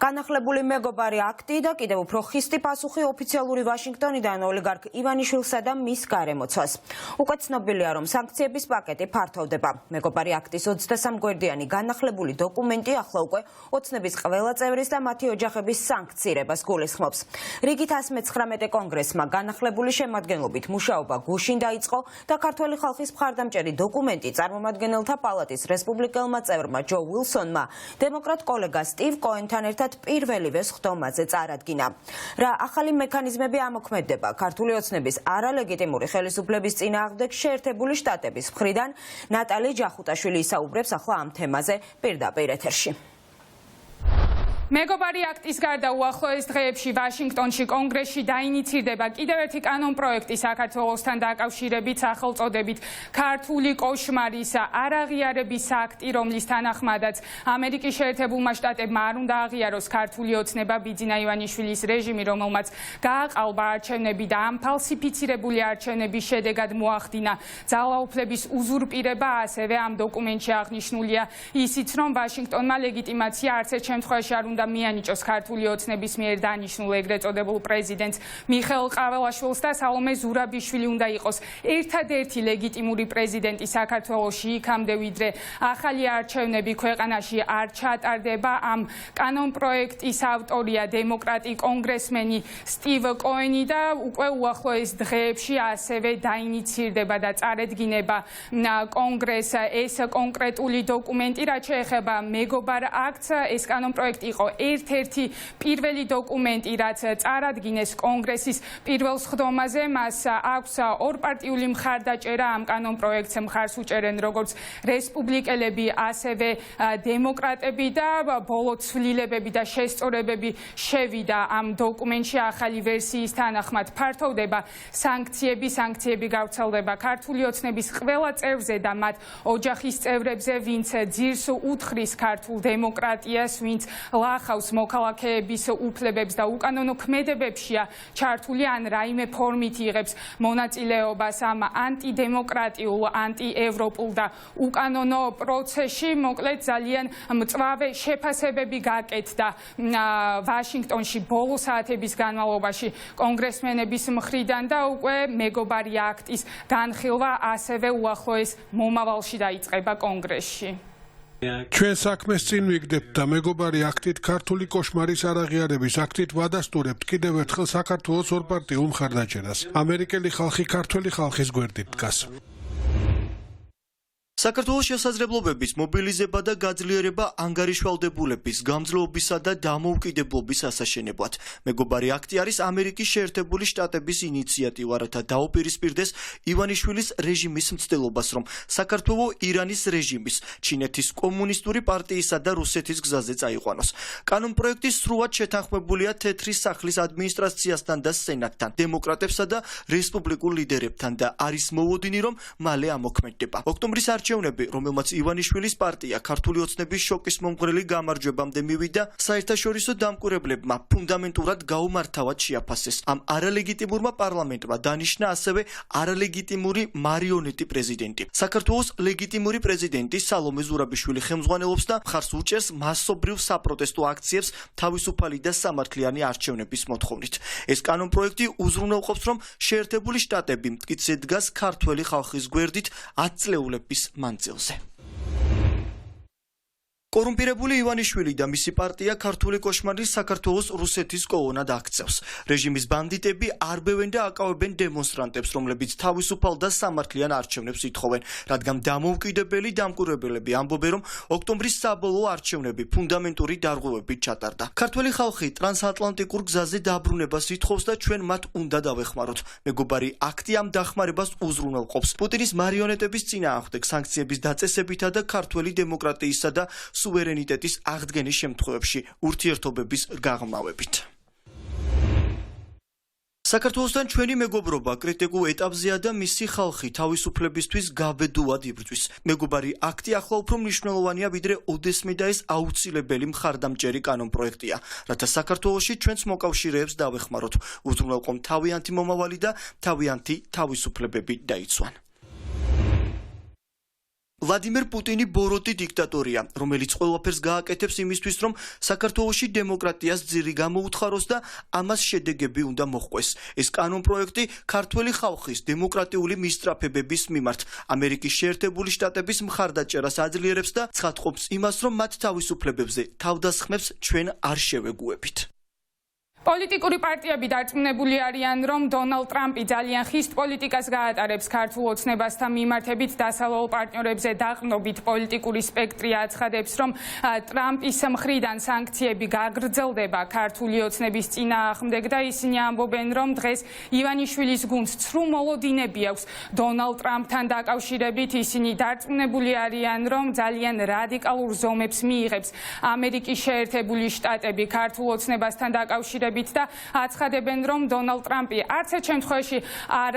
განახლებული მეგობარი აქტი და კიდევ უფრო ხისტი პასუხი ოფიციალური ვაშინგტონიდან ოლიგარქ ივანიშვილსა და მის გარემოცვას. უკვე ცნობილია, რომ სანქციების პაკეტი ფართოვდება. მეგობარი აქტის 23 გვერდიანი განახლებული დოკუმენტი ახლა უკვე ოცნების ყველა წევრის და მათი ოჯახების სანქცირებას გულისხმობს. რიგით 119 კონგრესმა განახლებული შემადგენლობით მუშაობა გუშინ დაიწყო და ქართველი ხალხის მხარდამჭერი დოკუმენტი წარმომადგენელთა პალატის რესპუბლიკელმა წევრმა ჯო უილსონმა დემოკრატ კოლეგა სტივ კოენთან ერთად პირველივე სხდომაზე წარადგინა. რა ახალი მექანიზმები ამოქმედება ქართული ოცნების არალეგიტიმური ხელისუფლების წინააღმდეგ შეერთებული შტატების მხრიდან ნატალი ჯახუტაშვილი ისაუბრებს ახლა ამ თემაზე პირდაპირ ეთერში. მეგობარი აქტის გარდა უახლოეს დღეებში ვაშინგტონში კონგრესში დაინიცირდება კიდევ ერთი კანონპროექტი საქართველოსთან დაკავშირებით სახელწოდებით ქართული კოშმარის არაღიარების აქტი, რომლის თანახმადაც ამერიკის შეერთებულმა შტატებმა არ უნდა აღიაროს ქართული ოცნება ბიძინა ივანიშვილის რეჟიმი, რომელმაც გააყალბა არჩევნები და ამ ფალსიფიცირებული არჩევნების შედეგად მოახდინა ძალაუფლების უზურპირება. ასევე ამ დოკუმენტში აღნიშნულია ისიც, რომ ვაშინგტონმა ლეგიტიმაცია არც ერთ შემთხვევაში არ უნდა მიანიჭოს ქართული ოცნების მიერ დანიშნულ ეგრეთ წოდებულ პრეზიდენტს მიხეილ ყაველაშვილს და სალომე ზურაბიშვილი უნდა იყოს ერთადერთი ლეგიტიმური პრეზიდენტი საქართველოში იქამდე, ვიდრე ახალი არჩევნები ქვეყანაში არ ჩატარდება. ამ კანონპროექტის ავტორია დემოკრატი კონგრესმენი სტივ კოენი და უკვე უახლოეს დღეებში ასევე დაინიცირდება და წარედგინება კონგრესს ეს კონკრეტული დოკუმენტი, რაც შეეხება მეგობარ აქტს. ეს კანონპროექტი იყო ერთ-ერთი პირველი დოკუმენტი, რაც წარადგინეს კონგრესის პირველ სხდომაზე. მას აქვს ორპარტიული მხარდაჭერა. ამ კანონპროექტს მხარს უჭერენ როგორც რესპუბლიკელები, ასევე დემოკრატები და ბოლო ცვლილებები და შესწორებები შევიდა ამ დოკუმენტში. ახალი ვერსიის თანახმად ფართოვდება სანქციები გავრცელდება ქართული ოცნების ყველა წევრზე და მათ ოჯახის წევრებზე, ვინც ძირს უთხრის ქართულ დემოკრატიას, ვინც ლახავს მოქალაქეების უფლებებს და უკანონო ქმედებებშია ჩართული ან რაიმე ფორმით იღებს მონაწილეობას ამ ანტიდემოკრატიულ, ანტიევროპულ და უკანონო პროცესში. მოკლედ ძალიან მწვავე შეფასებები გაკეთდა ვაშინგტონში ბოლო საათების განმავლობაში კონგრესმენების მხრიდან და უკვე მეგობარი აქტის განხილვა ასევე უახლოეს მომავალში დაიწყება კონგრესში. ჩვენ საქმეს წინ ვიგდებთ და მეგობარი აქტით ქართული კოშმარის არაღიარების აქტით ვადასტურებთ კიდევ ერთხელ საქართველოს ორპარტიულ მხარდაჭერას. ამერიკელი ხალხი ქართველი ხალხის გვერდით დგას. საქართველოს შესაძლებლობების მობილიზება და გაძლიერება ანგარიშვალდებულების, გამძლეობისა და დამოუკიდებლობის ასაშენებლად. მეგობარი აქტი არის ამერიკის შეერთებული შტატების ინიციატივა, რათა დაუპირისპირდეს ივანიშვილის რეჟიმის მცდელობას, რომ საქართველო ირანის რეჟიმის, ჩინეთის კომუნისტური პარტიისა და რუსეთის გზაზე წაიყვანოს. კანონპროექტი სრულად შეთანხმებულია თეთრი სახლის ადმინისტრაციასთან და სენატთან, დემოკრატებსა და რესპუბლიკურ ლიდერებთან და არის მოლოდინი, რომ მალე ამოქმედდება. ოქტომბრის არჩევნები, რომელმაც ივანიშვილის პარტია ქართული ოცნების შოკის მომღრელი გამარჯვებამდე მივიდა, საერთაშორისო დამკვირვებლებმა ფუნდამენტურად გაუმართავად შეაფასეს. ამ არალეგიტიმურმა პარლამენტმა დანიშნა ასევე არალეგიტიმური მარიონეტი პრეზიდენტი. საქართველოს ლეგიტიმური პრეზიდენტი სალომე ზურაბიშვილი ხელმძღვანელობს და მხარს უჭერს მასობრივ საპროტესტო აქციებს თავისუფალი და სამართლიანი არჩევნების მოთხოვნით. ეს კანონპროექტი უზრუნველყოფს, რომ შეერთებული შტატები მტკიცედ დგას ქართველი ხალხის გვერდით 10 წლეულების მანძილზე. კორუმპირებული ივანიშვილი და მისი პარტია ქართული კოშმარის საქართველოს რუსეთის კოლონად აქცევს. რეჟიმის ბანდიტები არბევენ და აკავებენ დემონსტრანტებს, რომლებიც თავისუფალ და სამართლიან არჩევნებს ითხოვენ, რადგან დამოუკიდებელი დამკვირვებლები ამბობენ, რომ ოქტომბრის საბოლოო არჩევნები ფუნდამენტური დარღვევებით ჩატარდა. ქართველი ხალხი ტრანსატლანტიკურ გზაზე დაბრუნებას ითხოვს და ჩვენ მათ უნდა დავეხმაროთ. მეგობარი აქტი ამ დახმარებას უზრუნველყოფს. პუტინის მარიონეტების წინააღმდეგ სანქციების დაწესებითა და ქართველი დემოკრატიისა და სუვერენიტეტის აღდგენის შემთხვევებში ურთიერთობების გაღრმავებით. საქართველოსთან ჩვენი მეგობრობა კრიტიკულ ეტაპზეა და მისი ხალხი თავისუფლებისთვის გაბედულად იბრძვის. მეგობარი აქტი ახლა უფრო მნიშვნელოვანია ვიდრე ოდესმე და ეს აუცილებელი მხარდამჭერი კანონპროექტია, რათა საქართველოში ჩვენს მოკავშირეებს დავეხმაროთ, უზრუნველყო თავიანთი მომავალი და თავიანთი თავისუფლებები დაიცვან. ვლადიმერ პუტინი ბოროტი დიქტატორია, რომელიც ყველაფერს გააკეთებს იმისთვის, რომ საქართველოში დემოკრატიას ძირი გამოუთხაროს და ამას შედეგები უნდა მოჰყვეს. ეს კანონპროექტი ქართველი ხალხის დემოკრატიული მისწრაფებების მიმართ ამერიკის შეერთებული შტატების მხარდაჭერას აძლიერებს და ცხადყოფს იმას, რომ მათ თავისუფლებებზე თავდასხმებს ჩვენ არ შევეგუებით. პოლიტიკური პარტიები დარწმუნებული არიან, რომ დონალდ ტრამპი ძალიან ხისტ პოლიტიკას გაატარებს ქართულ ოცნებასთან მიმართებით დასავლელ პარტნიორებზე დაყრდნობით პოლიტიკური სპექტრი აცხადებს, რომ ტრამპის მხრიდან სანქციები გაგრძელდება ქართული ოცნების წინააღმდეგ და ისინი ამბობენ, რომ დღეს ივანიშვილის გუნდს ცრუ მოლოდინები აქვს დონალდ ტრამპთან დაკავშირებით. ისინი დარწმუნებული არიან, რომ ძალიან რადიკალურ ზომებს მიიღებს ამერიკის შეერთებული შტატები ქართულ ოცნებასთან დაკავშირებით და აცხადებენ, რომ დონალდ ტრამპი არც ერთ შემთხვევაში არ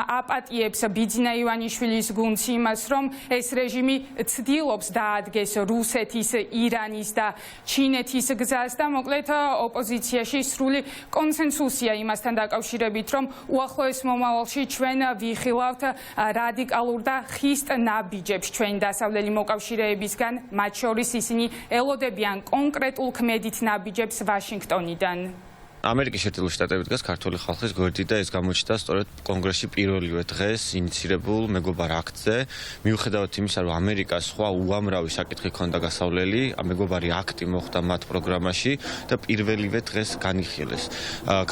აპატიებს ბიძინა ივანიშვილის გუნდს იმას, რომ ეს რეჟიმი ცდილობს დაადგეს რუსეთის, ირანის და ჩინეთის გზას და მოკლედ ოპოზიციაში სრული კონსენსუსია იმასთან დაკავშირებით, რომ უახლოეს მომავალში ჩვენ ვიხილავთ რადიკალურ და ხისტ ნაბიჯებს ჩვენი დასავლელი მოკავშირეებისგან, მათ შორის ისინი ელოდებიან კონკრეტულ ქმედით ნაბიჯებს ვაშინგტონიდან. ამერიკის შეერთებული შტატები დგას ქართული ხალხის გვერდით და ეს გამოჩნდა სწორედ კონგრესში პირველივე დღეს ინიცირებულ მეგობარ აქტზე. მიუხედავად იმისა, რომ ამერიკას სხვა უამრავი საკითხი ჰქონდა გასავლელი, მეგობარი აქტი მოხდა მათ პროგრამაში და პირველივე დღეს განიხილეს.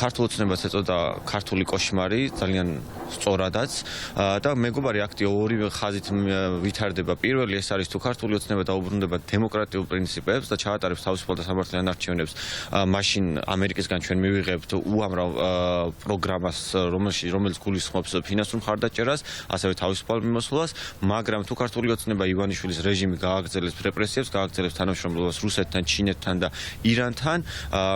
ქართულ ოცნებას ეწოდა ქართული კოშმარი, ძალიან სწორადაც და მეგობარი აქტი ორივე ხაზით ვითარდება. პირველი ეს არის თუ ქართული ოცნება დაუბრუნდება დემოკრატიულ პრინციპებს და ჩაატარებს თავისუფალ და სამართლიან არჩევნებს, მაშინ ამერიკისგან ჩვენ მივიღებთ უამრავ პროგრამას, რომელიც გულისხმობს ფინანსურ მხარდაჭერას, ასევე თავისუფალ მიმოსვლას, მაგრამ თუ ქართული ოცნება ივანიშვილის რეჟიმი გააგრძელებს რეპრესიებს, გააგრძელებს თანამშრომლობას რუსეთთან, ჩინეთთან და ირანთან,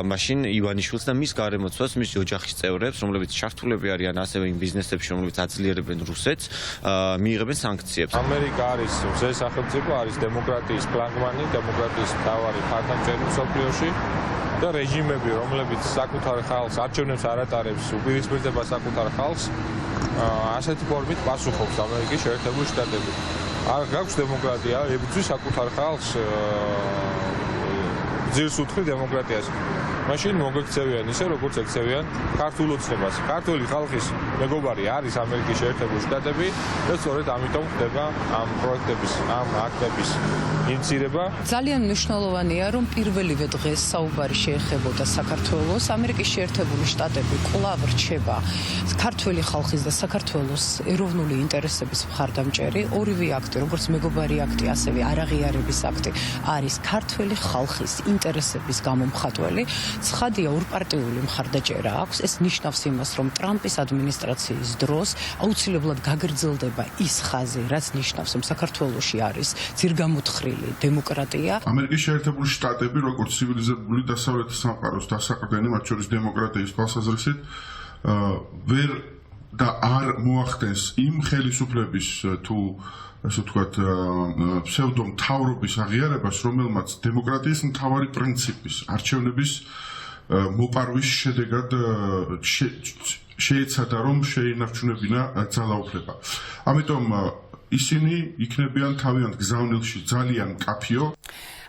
მაშინ ივანიშვილს და მის გარემოცვას, მის ოჯახის წევრებს, რომლებიც ჩართულები არიან ასევე იმ ბიზნესებში, რომლებიც აძლიერებენ რუსეთს, მიიღებენ სანქციებს. ამერიკა არის მზე სახელმწიფო, არის დემოკრატიის ფლანგმანი, დემოკრატიის მთავარი მხარდამჭერი მსოფლიოში. და რეჟიმები, რომლებიც საკუთარ ხალხს არჩევნებს არ ატარებს, უპირისპირდება საკუთარ ხალხს, ასეთი ფორმით პასუხობს ამერიკის შეერთებული შტატები. არ გაქვს დემოკრატია, ებრძვის საკუთარ ხალხს ძირს უთხრი დემოკრატიას. მაშინ მოგექცევიან ისე, როგორც ექცევიან ქართულ ოცნებას. ქართული ხალხის მეგობარი არის ამერიკის შეერთებული შტატები და სწორედ ამიტომ ხდება ამ პროექტების, ამ აქტების ინიცირება. ძალიან მნიშვნელოვანია, რომ პირველივე დღეს საუბარი შეეხებოდა საქართველოს. ამერიკის შეერთებული შტატები კვლავ რჩება ქართული ხალხის და საქართველოს ეროვნული ინტერესების მხარდამჭერი. ორივე აქტი, როგორც მეგობარი აქტი, ასევე არაღიარების აქტი, არის ქართული ხალხის ინტერესების გამომხატველი. ცხადია, ორპარტიული მხარდაჭერა აქვს. ეს ნიშნავს იმას, რომ ტრამპის ადმინისტრაციის დროს აუცილებლად გაგრძელდება ის ხაზი, რაც ნიშნავს, რომ საქართველოში არის ძირგამოთხრილი დემოკრატია. ამერიკის შეერთებული შტატები, როგორც ცივილიზებული დასავლეთის სამყაროს დასაყრდენი, მათ შორის დემოკრატიის თვალსაზრისით, ვერ და არ მოახდენს იმ ხელისუფლების თუ ასე ვთქვათ, ფსევდომთავრობის აღიარებას, რომელმაც დემოკრატიის მთავარი პრინციპის, არჩევნების მოპარვის შედეგად შეეცადა, რომ შეინარჩუნებინა ძალაუფლება. ამიტომ ისინი იქნებიან თავიანთ გზავნილში ძალიან მკაფიო.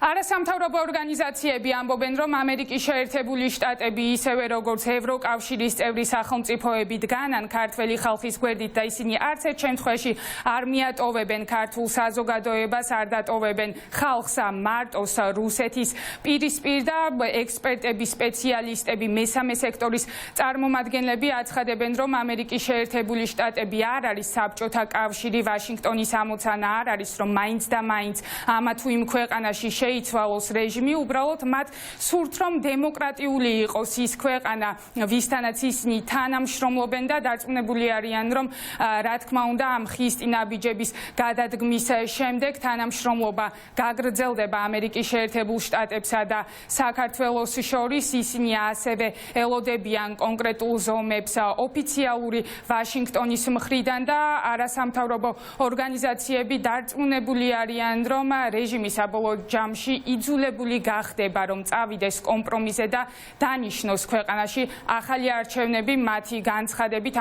არასამთავრობო ორგანიზაციები ამბობენ, რომ ამერიკის შეერთებული შტატები ისევე როგორც ევროკავშირის წევრი სახელმწიფოები დგანან ქართველი ხალხის გვერდით და ისინი არც ერთ შემთხვევაში არ მიატოვებენ ქართულ საზოგადოებას, არ დატოვებენ ხალხს მარტოს რუსეთის პირისპირ და ექსპერტები, სპეციალისტები, მესამე სექტორის წარმომადგენლები აცხადებენ, რომ ამერიკის შეერთებული შტატები არ არის საბჭოთა კავშირი, ვაშინგტონის ამოცანა არ არის, რომ მაინც და მაინც ამა თუ იმ ქვეყანაში შეიცვალოს რეჟიმი, უბრალოდ მათ სურთ, რომ დემოკრატიული იყოს ის ქვეყანა, ვისთანაც ისინი თანამშრომლობენ და დარწმუნებული არიან, რომ რა თქმა უნდა ამ ხისტი ნაბიჯების გადადგმის შემდეგ თანამშრომლობა გაგრძელდება ამერიკის შეერთებულ შტატებსა და საქართველოს შორის. ისინი ასევე ელოდებიან კონკრეტულ ზომებს ოფიციალური ვაშინგტონის მხრიდან და არასამთავრობო ორგანიზაციები დარწმუნებული არიან, რომ რეჟიმი საბოლოო ჯამში ჯამში იძულებული გახდება, რომ წავიდეს კომპრომისზე და დანიშნოს ქვეყანაში ახალი არჩევნები. მათი განცხადებით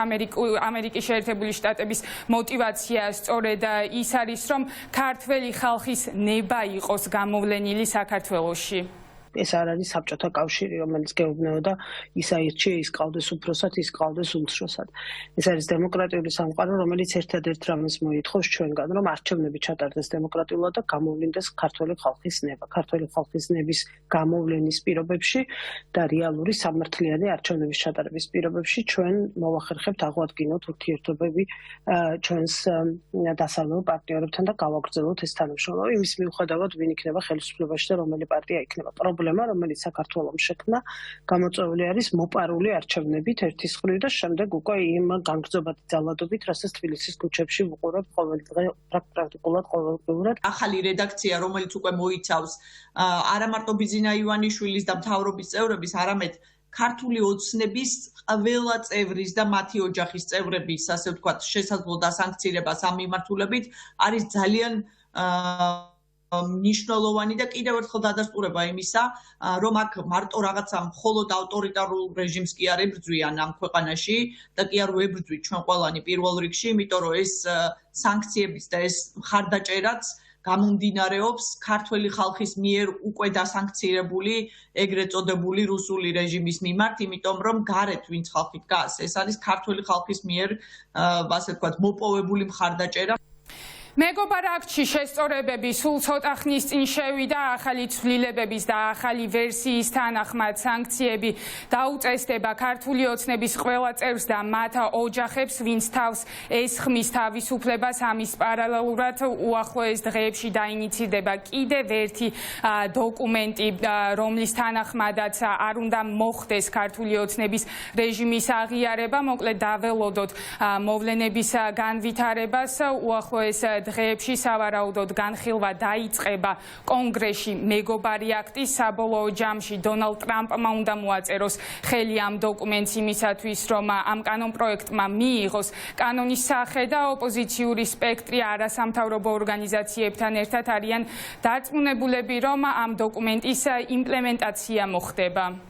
ამერიკის შეერთებული შტატების მოტივაცია სწორედ ის არის, რომ ქართველი ხალხის ნება იყოს გამოვლენილი საქართველოში. ეს არ არის საბჭოთა კავშირი, რომელიც გეუბნებოდა ის აირჩია, ის ყავდეს უფროსად, ის ყავდეს უმცროსად. ეს არის დემოკრატიული სამყარო, რომელიც ერთადერთ რამს მოითხოვს ჩვენგან, რომ არჩევნები ჩატარდეს დემოკრატიულად და გამოვლინდეს ქართველი ხალხის ნება. ქართველი ხალხის ნების გამოვლენის პირობებში და რეალური სამართლიანი არჩევნების ჩატარების პირობებში ჩვენ მოვახერხებთ აღვადგინოთ ურთიერთობები ჩვენს დასავლელ პარტნიორებთან და გავაგრძელოთ ეს თანამშრომლობა. იმის მიუხედავად, ვინ იქნება ხელისუფლებაში და რომელი პარტია იქნება. პრობლემა, რომელიც საქართველოს შექმნა, გამოწვეული არის მოპარული არჩევნებით ერთის მხრივ და შემდეგ უკვე იმ განგრძობადი ძალადობით, რასაც თბილისის ქუჩებში ვუყურებ ყოველდღე პრაქტიკულად ყოველდღიურად. ახალი რედაქცია, რომელიც უკვე მოიცავს არა მარტო ბიზინა ივანიშვილის და მთავრობის წევრების, არამედ ქართული ოცნების ყველა წევრის და მათი ოჯახის წევრების, ასე ვთქვათ, შესაძლო დასანქცირებას ამ მიმართულებით არის ძალიან მნიშვნელოვანი და კიდევ ერთხელ დადასტურება იმისა, რომ აქ მარტო რაღაცა მხოლოდ ავტორიტარულ რეჟიმს კი არ ებრძვიან ამ ქვეყანაში და კი არ ვებრძვით ჩვენ ყველანი პირველ რიგში, იმიტომ რომ ეს სანქციების და ეს მხარდაჭერაც გამომდინარეობს ქართველი ხალხის მიერ უკვე დასანქცირებული ეგრეთ წოდებული რუსული რეჟიმის მიმართ, იმიტომ რომ გარეთ ვინც ხალხი დგას, ეს არის ქართველი ხალხის მიერ, ასე ვთქვათ, მოპოვებული მხარდაჭერა. მეგობარ აქტში შესწორებები სულ ცოტა ხნის წინ შევიდა ახალი ცვლილებების და ახალი ვერსიის თანახმად სანქციები დაუწესდება ქართული ოცნების ყველა წევრს და მათ ოჯახებს, ვინც თავს ესხმის თავისუფლებას. ამის პარალელურად უახლოეს დღეებში დაინიცირდება კიდევ ერთი დოკუმენტი, რომლის თანახმადაც არ უნდა მოხდეს ქართული ოცნების რეჟიმის აღიარება. მოკლედ დაველოდოთ მოვლენების განვითარებას. უახლოეს დღეებში სავარაუდოდ განხილვა დაიწყება კონგრესში მეგობარი აქტის. საბოლოო ჯამში დონალდ ტრამპმა უნდა მოაწეროს ხელი ამ დოკუმენტს იმისათვის, რომ ამ კანონპროექტმა მიიღოს კანონის სახე და ოპოზიციური სპექტრი არასამთავრობო ორგანიზაციებთან ერთად არიან დარწმუნებულები, რომ ამ დოკუმენტის იმპლემენტაცია მოხდება.